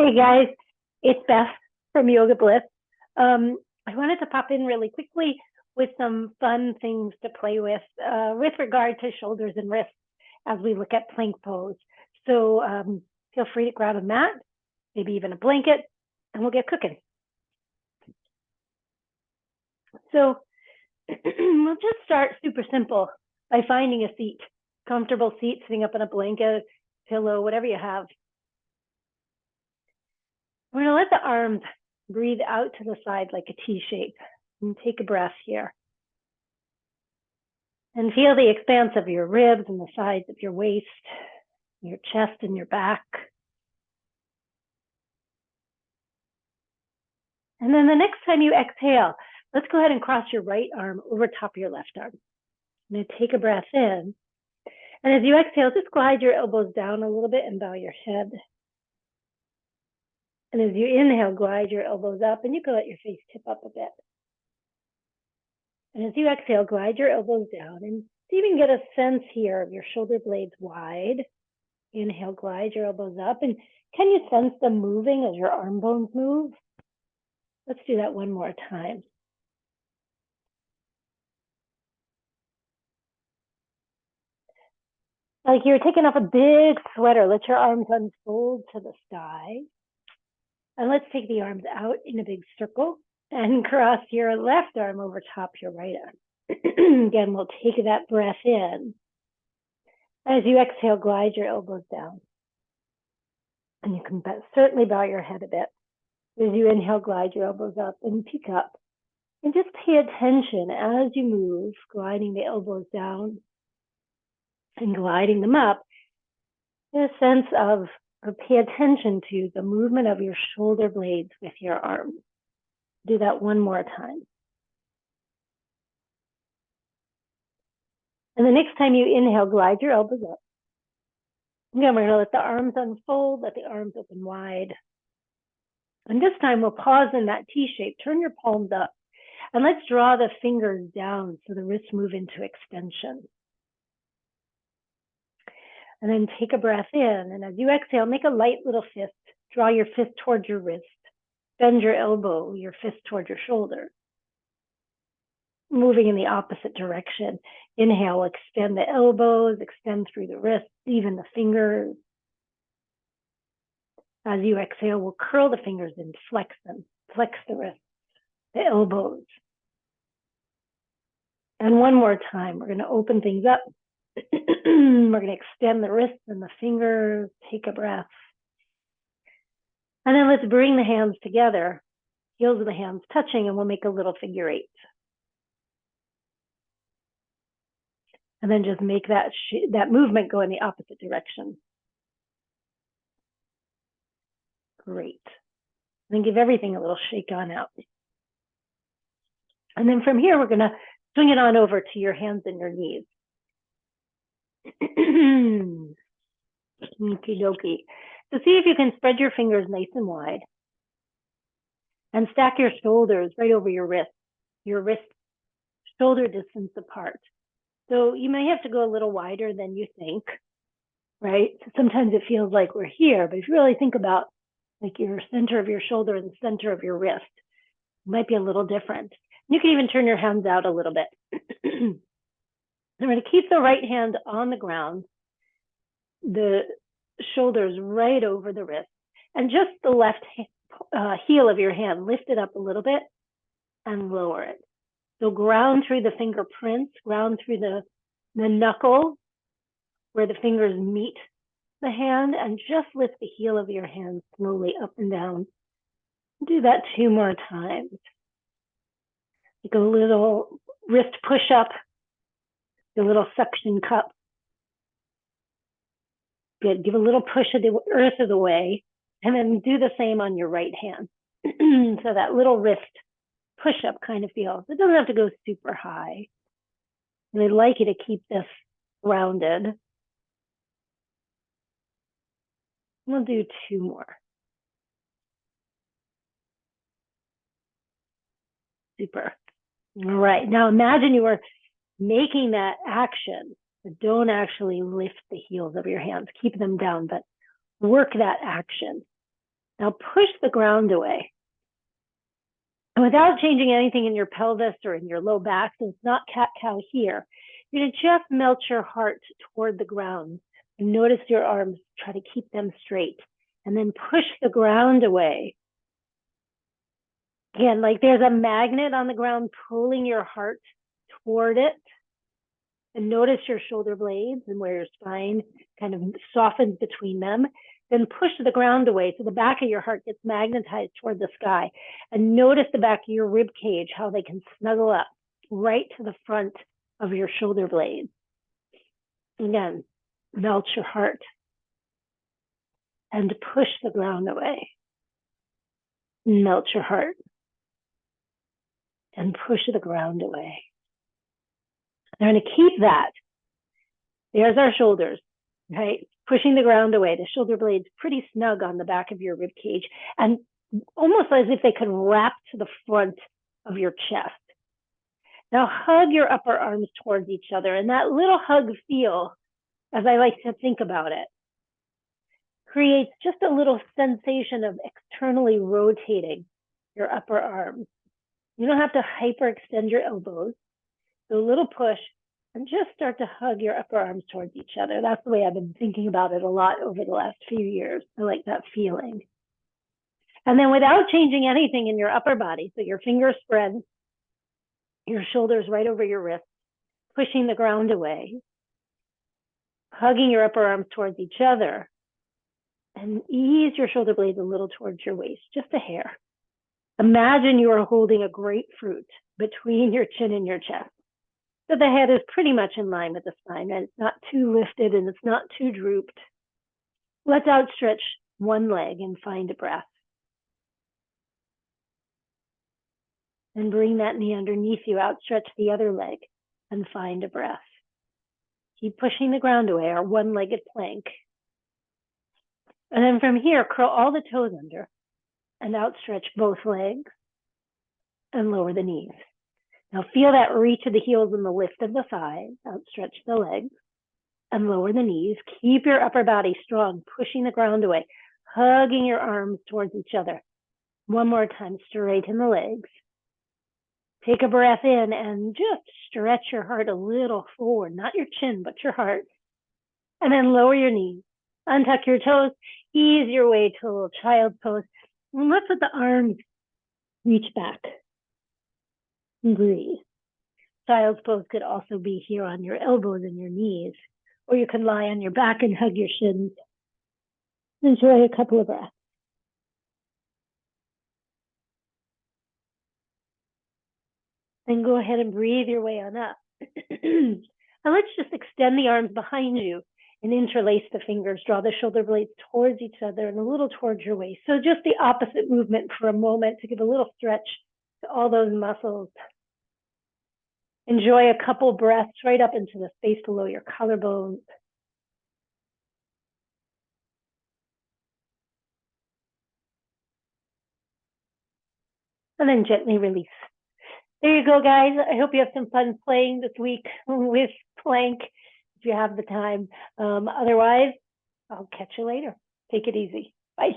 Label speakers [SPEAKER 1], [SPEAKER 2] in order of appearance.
[SPEAKER 1] Hey guys, it's Beth from Yoga Bliss. I wanted to pop in really quickly with some fun things to play with regard to shoulders and wrists as we look at plank pose. So feel free to grab a mat, maybe even a blanket, and we'll get cooking. So we'll just start super simple by finding a seat, comfortable seat, sitting up on a blanket, pillow, whatever you have. We're going to let the arms breathe out to the side like a T shape and take a breath here. And feel the expanse of your ribs and the sides of your waist, your chest and your back. And then the next time you exhale, let's go ahead and cross your right arm over top of your left arm. I'm going to take a breath in. And as you exhale, just glide your elbows down a little bit and bow your head. And as you inhale, glide your elbows up, and you can let your face tip up a bit. And as you exhale, glide your elbows down, and even get a sense here of your shoulder blades wide. Inhale, glide your elbows up, and can you sense them moving as your arm bones move? Let's do that one more time. Like you're taking off a big sweater, let your arms unfold to the sky. And let's take the arms out in a big circle and cross your left arm over top your right arm. Again, we'll take that breath in. As you exhale, glide your elbows down. And you can certainly bow your head a bit. As you inhale, glide your elbows up and peek up. And just pay attention as you move, gliding the elbows down and gliding them up. Get a sense of, or pay attention to the movement of your shoulder blades with your arms. Do that one more time. And the next time you inhale, glide your elbows up. Again, we're going to let the arms unfold, let the arms open wide. And this time we'll pause in that T shape, turn your palms up, and let's draw the fingers down so the wrists move into extension. And then take a breath in, and as you exhale, make a light little fist. Draw your fist towards your wrist. Bend your elbow, your fist towards your shoulder. Moving in the opposite direction. Inhale, extend the elbows, extend through the wrists, even the fingers. As you exhale, we'll curl the fingers and flex them. Flex the wrists, the elbows. And one more time, we're going to open things up. We're going to extend the wrists and the fingers. Take a breath. And then let's bring the hands together. Heels of the hands touching, and we'll make a little figure eight. And then just make that movement go in the opposite direction. Great. And then give everything a little shake on out. And then from here, we're going to swing it on over to your hands and your knees. Okie dokie. So see if you can spread your fingers nice and wide. And stack your shoulders right over your wrists shoulder distance apart. So you may have to go a little wider than you think, right? Sometimes it feels like we're here, but if you really think about like your center of your shoulder and the center of your wrist, it might be a little different. You can even turn your hands out a little bit. I'm going to keep the right hand on the ground, the shoulders right over the wrist, and just the left heel of your hand, lift it up a little bit and lower it. So ground through the fingerprints, ground through the knuckle where the fingers meet the hand, and just lift the heel of your hand slowly up and down. Do that 2 more times. Like a little wrist push up, a little suction cup. Good. Give a little push of the earth of the way, and then do the same on your right hand. So that little wrist push-up kind of feels. It doesn't have to go super high. They'd like you to keep this grounded. We'll do 2 more. Super. All right. Now imagine you were making that action, but don't actually lift the heels of your hands. Keep them down, but work that action. Now push the ground away. And without changing anything in your pelvis or in your low back, so it's not cat-cow here, you're going to just melt your heart toward the ground. And notice your arms, try to keep them straight. And then push the ground away. Again, like there's a magnet on the ground pulling your heart toward it. And notice your shoulder blades and where your spine kind of softens between them. Then push the ground away so the back of your heart gets magnetized toward the sky. And notice the back of your rib cage, how they can snuggle up right to the front of your shoulder blades. Again, melt your heart and push the ground away. Melt your heart and push the ground away. They're going to keep that. There's our shoulders, right? Pushing the ground away, the shoulder blades pretty snug on the back of your rib cage and almost as if they could wrap to the front of your chest. Now hug your upper arms towards each other, and that little hug feel, as I like to think about it, creates just a little sensation of externally rotating your upper arms. You don't have to hyperextend your elbows. So a little push and just start to hug your upper arms towards each other. That's the way I've been thinking about it a lot over the last few years. I like that feeling. And then without changing anything in your upper body, so your fingers spread, your shoulders right over your wrists, pushing the ground away, hugging your upper arms towards each other, and ease your shoulder blades a little towards your waist, just a hair. Imagine you are holding a grapefruit between your chin and your chest. So the head is pretty much in line with the spine, and it's not too lifted and it's not too drooped. Let's outstretch one leg and find a breath. And bring that knee underneath you, outstretch the other leg and find a breath. Keep pushing the ground away, our one-legged plank. And then from here, curl all the toes under and outstretch both legs and lower the knees. Now feel that reach of the heels and the lift of the thighs, outstretch the legs and lower the knees. Keep your upper body strong, pushing the ground away, hugging your arms towards each other. One more time, straighten the legs. Take a breath in and just stretch your heart a little forward, not your chin, but your heart. And then lower your knees, untuck your toes, ease your way to a little child's pose. And let's let the arms reach back and breathe. Child's pose could also be here on your elbows and your knees, or you can lie on your back and hug your shins. Enjoy a couple of breaths. Then go ahead and breathe your way on up. And let's just extend the arms behind you and interlace the fingers. Draw the shoulder blades towards each other and a little towards your waist. So just the opposite movement for a moment to give a little stretch to all those muscles. Enjoy a couple breaths right up into the space below your collarbones. And then gently release. There you go, guys. I hope you have some fun playing this week with plank if you have the time. Otherwise, I'll catch you later. Take it easy. Bye.